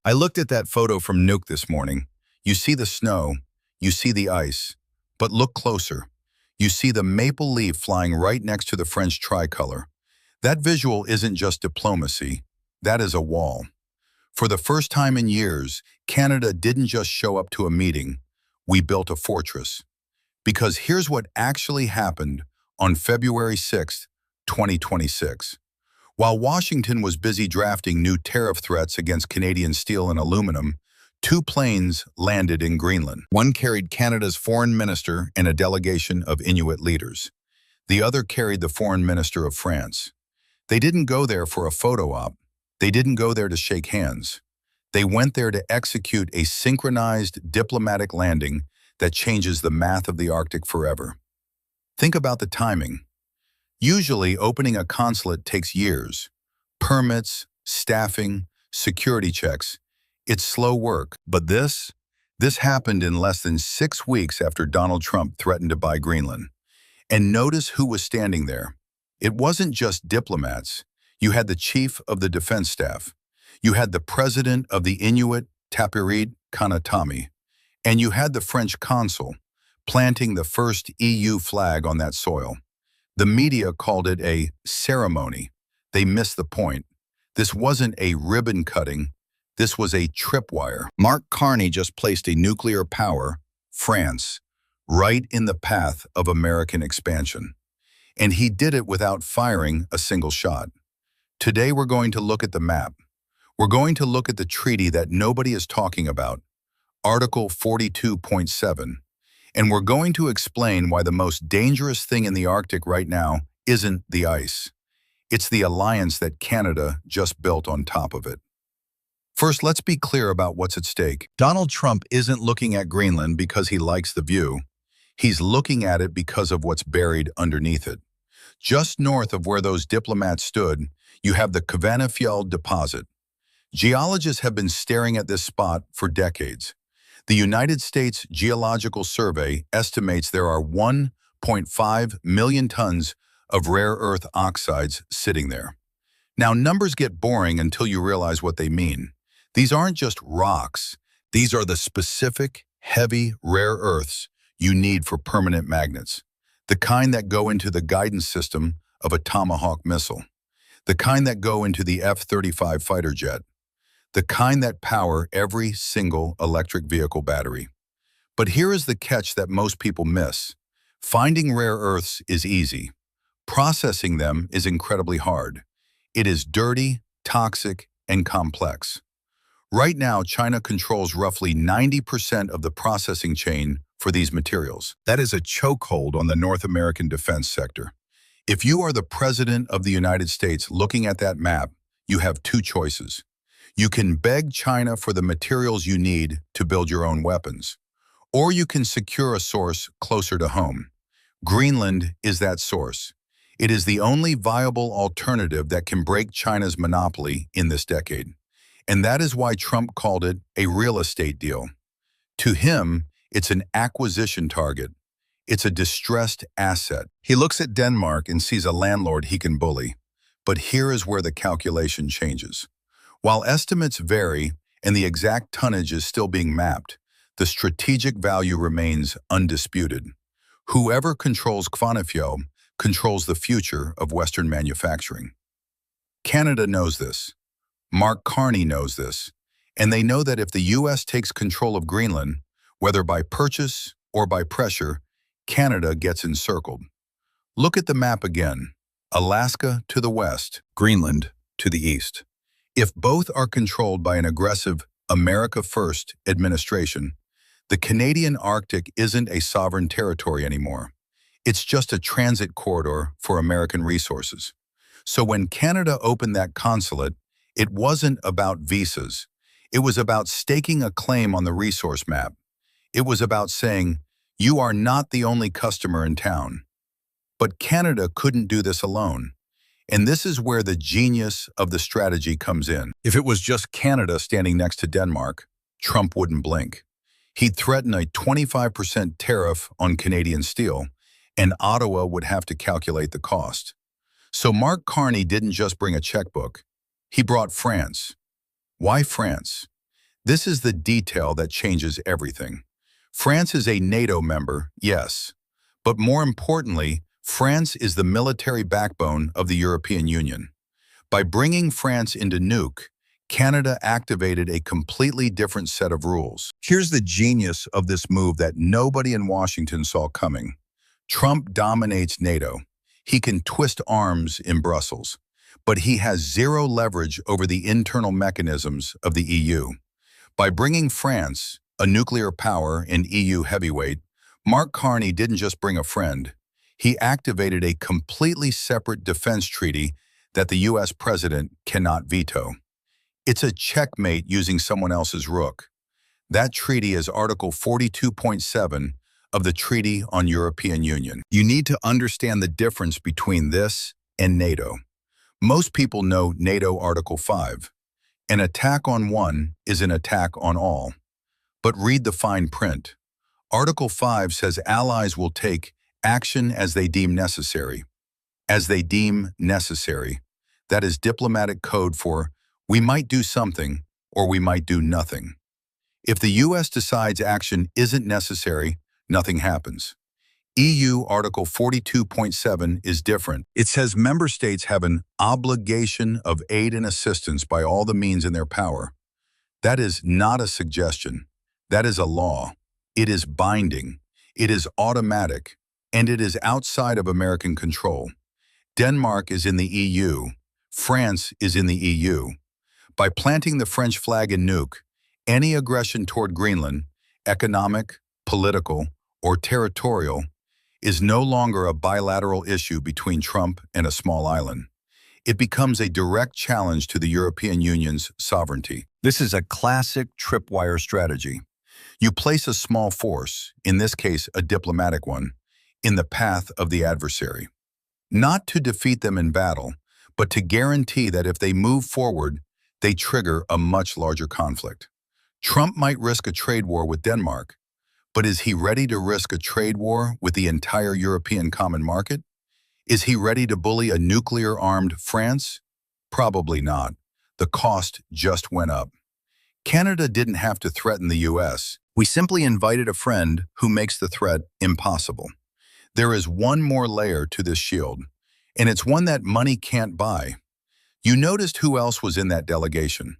I looked at that photo from Nuuk this morning. You see the snow, you see the ice, but look closer. You see the maple leaf flying right next to the French tricolor. That visual isn't just diplomacy, that is a wall. For the first time in years, Canada didn't just show up to a meeting, we built a fortress. Because here's what actually happened on February 6, 2026. While Washington was busy drafting new tariff threats against Canadian steel and aluminum, two planes landed in Greenland. One carried Canada's foreign minister and a delegation of Inuit leaders. The other carried the foreign minister of France. They didn't go there for a photo op. They didn't go there to shake hands. They went there to execute a synchronized diplomatic landing that changes the math of the Arctic forever. Think about the timing. Usually, opening a consulate takes years. Permits, staffing, security checks. It's slow work. But this happened in less than 6 weeks after Donald Trump threatened to buy Greenland. And notice who was standing there. It wasn't just diplomats. You had the chief of the defense staff. You had the president of the Inuit Tapiriit Kanatami. And you had the French consul planting the first EU flag on that soil. The media called it a ceremony. They missed the point. This wasn't a ribbon cutting. This was a tripwire. Mark Carney just placed a nuclear power, France, right in the path of American expansion. And he did it without firing a single shot. Today we're going to look at the map. We're going to look at the treaty that nobody is talking about, Article 42.7. And we're going to explain why the most dangerous thing in the Arctic right now isn't the ice. It's the alliance that Canada just built on top of it. First, let's be clear about what's at stake. Donald Trump isn't looking at Greenland because he likes the view. He's looking at it because of what's buried underneath it. Just north of where those diplomats stood, you have the Kvanefjeld deposit. Geologists have been staring at this spot for decades. The United States Geological Survey estimates there are 1.5 million tons of rare earth oxides sitting there. Now, numbers get boring until you realize what they mean. These aren't just rocks. These are the specific, heavy, rare earths you need for permanent magnets. The kind that go into the guidance system of a Tomahawk missile. The kind that go into the F-35 fighter jet. The kind that power every single electric vehicle battery. But here is the catch that most people miss. Finding rare earths is easy. Processing them is incredibly hard. It is dirty, toxic, and complex. Right now, China controls roughly 90% of the processing chain for these materials. That is a chokehold on the North American defense sector. If you are the President of the United States looking at that map, you have two choices. You can beg China for the materials you need to build your own weapons, or you can secure a source closer to home. Greenland is that source. It is the only viable alternative that can break China's monopoly in this decade. And that is why Trump called it a real estate deal. To him, it's an acquisition target. It's a distressed asset. He looks at Denmark and sees a landlord he can bully. But here is where the calculation changes. While estimates vary and the exact tonnage is still being mapped, the strategic value remains undisputed. Whoever controls Kvanefjeld controls the future of Western manufacturing. Canada knows this. Mark Carney knows this. And they know that if the U.S. takes control of Greenland, whether by purchase or by pressure, Canada gets encircled. Look at the map again. Alaska to the west, Greenland to the east. If both are controlled by an aggressive America First administration, the Canadian Arctic isn't a sovereign territory anymore. It's just a transit corridor for American resources. So when Canada opened that consulate, it wasn't about visas. It was about staking a claim on the resource map. It was about saying, you are not the only customer in town. But Canada couldn't do this alone. And this is where the genius of the strategy comes in. If it was just Canada standing next to Denmark, Trump wouldn't blink. He'd threaten a 25% tariff on Canadian steel, and Ottawa would have to calculate the cost. So Mark Carney didn't just bring a checkbook. He brought France. Why France? This is the detail that changes everything. France is a NATO member, yes, but more importantly, France is the military backbone of the European Union. By bringing France into nuke, Canada activated a completely different set of rules. Here's the genius of this move that nobody in Washington saw coming. Trump dominates NATO. He can twist arms in Brussels, but he has zero leverage over the internal mechanisms of the EU. By bringing France, a nuclear power and EU heavyweight, Mark Carney didn't just bring a friend. He activated a completely separate defense treaty that the US president cannot veto. It's a checkmate using someone else's rook. That treaty is Article 42.7 of the Treaty on European Union. You need to understand the difference between this and NATO. Most people know NATO Article 5. An attack on one is an attack on all. But read the fine print. Article 5 says allies will take action as they deem necessary. As they deem necessary. That is diplomatic code for we might do something or we might do nothing. If the US decides action isn't necessary, nothing happens. EU Article 42.7 is different. It says member states have an obligation of aid and assistance by all the means in their power. That is not a suggestion. That is a law. It is binding. It is automatic. And it is outside of American control. Denmark is in the EU. France is in the EU. By planting the French flag in nuke, any aggression toward Greenland, economic, political, or territorial, is no longer a bilateral issue between Trump and a small island. It becomes a direct challenge to the European Union's sovereignty. This is a classic tripwire strategy. You place a small force, in this case a diplomatic one, in the path of the adversary. Not to defeat them in battle, but to guarantee that if they move forward, they trigger a much larger conflict. Trump might risk a trade war with Denmark, but is he ready to risk a trade war with the entire European common market? Is he ready to bully a nuclear-armed France? Probably not. The cost just went up. Canada didn't have to threaten the US. We simply invited a friend who makes the threat impossible. There is one more layer to this shield, and it's one that money can't buy. You noticed who else was in that delegation?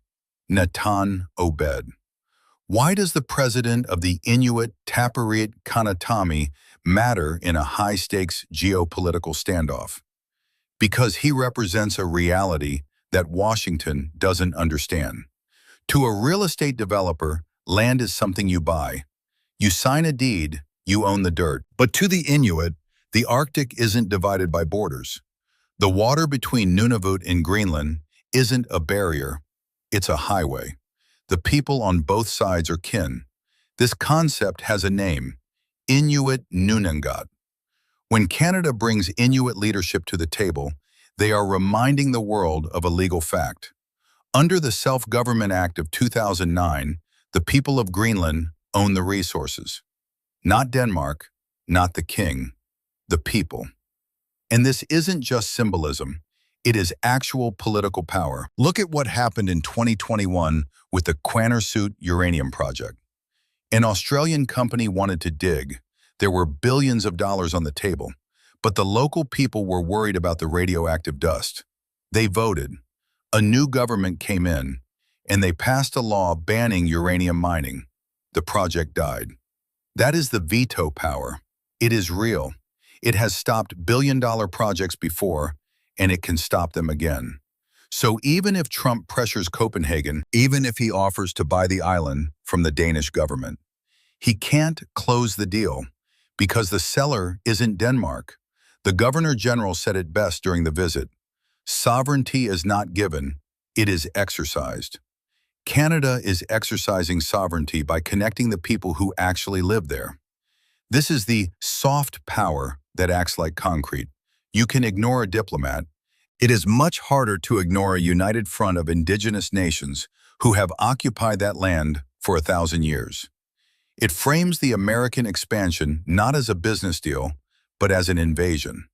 Natan Obed. Why does the president of the Inuit Tapiriit Kanatami matter in a high-stakes geopolitical standoff? Because he represents a reality that Washington doesn't understand. To a real estate developer, land is something you buy. You sign a deed, you own the dirt. But to the Inuit, the Arctic isn't divided by borders. The water between Nunavut and Greenland isn't a barrier, it's a highway. The people on both sides are kin. This concept has a name, Inuit Nunangat. When Canada brings Inuit leadership to the table, they are reminding the world of a legal fact. Under the Self-Government Act of 2009, the people of Greenland own the resources. Not Denmark, not the king, the people. And this isn't just symbolism, it is actual political power. Look at what happened in 2021 with the Kvanefjeld uranium project. An Australian company wanted to dig. There were billions of dollars on the table, but the local people were worried about the radioactive dust. They voted. A new government came in, and they passed a law banning uranium mining. The project died. That is the veto power. It is real. It has stopped billion-dollar projects before, and it can stop them again. So even if Trump pressures Copenhagen, even if he offers to buy the island from the Danish government, he can't close the deal because the seller isn't Denmark. The Governor General said it best during the visit. Sovereignty is not given, it is exercised. Canada is exercising sovereignty by connecting the people who actually live there. This is the soft power that acts like concrete. You can ignore a diplomat. It is much harder to ignore a united front of indigenous nations who have occupied that land for 1,000 years. It frames the American expansion not as a business deal, but as an invasion.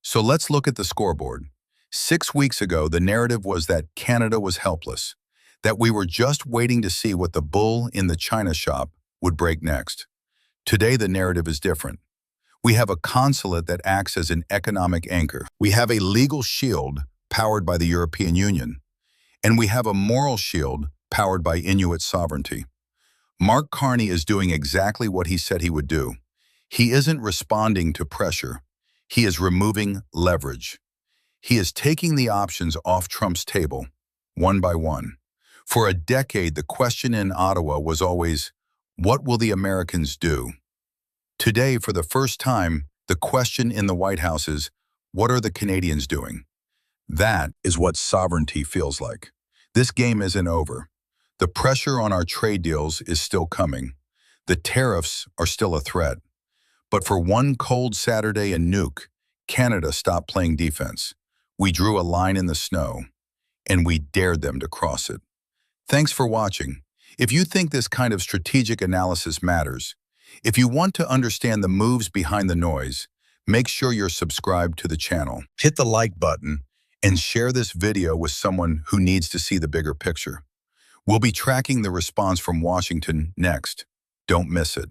So let's look at the scoreboard. 6 weeks ago, the narrative was that Canada was helpless, that we were just waiting to see what the bull in the china shop would break next. Today, the narrative is different. We have a consulate that acts as an economic anchor. We have a legal shield powered by the European Union. And we have a moral shield powered by Inuit sovereignty. Mark Carney is doing exactly what he said he would do. He isn't responding to pressure. He is removing leverage. He is taking the options off Trump's table, one by one. For a decade, the question in Ottawa was always, what will the Americans do? Today, for the first time, the question in the White House is, what are the Canadians doing? That is what sovereignty feels like. This game isn't over. The pressure on our trade deals is still coming. The tariffs are still a threat. But for one cold Saturday in Nuuk, Canada stopped playing defense. We drew a line in the snow, and we dared them to cross it. Thanks for watching. If you think this kind of strategic analysis matters, if you want to understand the moves behind the noise, make sure you're subscribed to the channel. Hit the like button and share this video with someone who needs to see the bigger picture. We'll be tracking the response from Washington next. Don't miss it.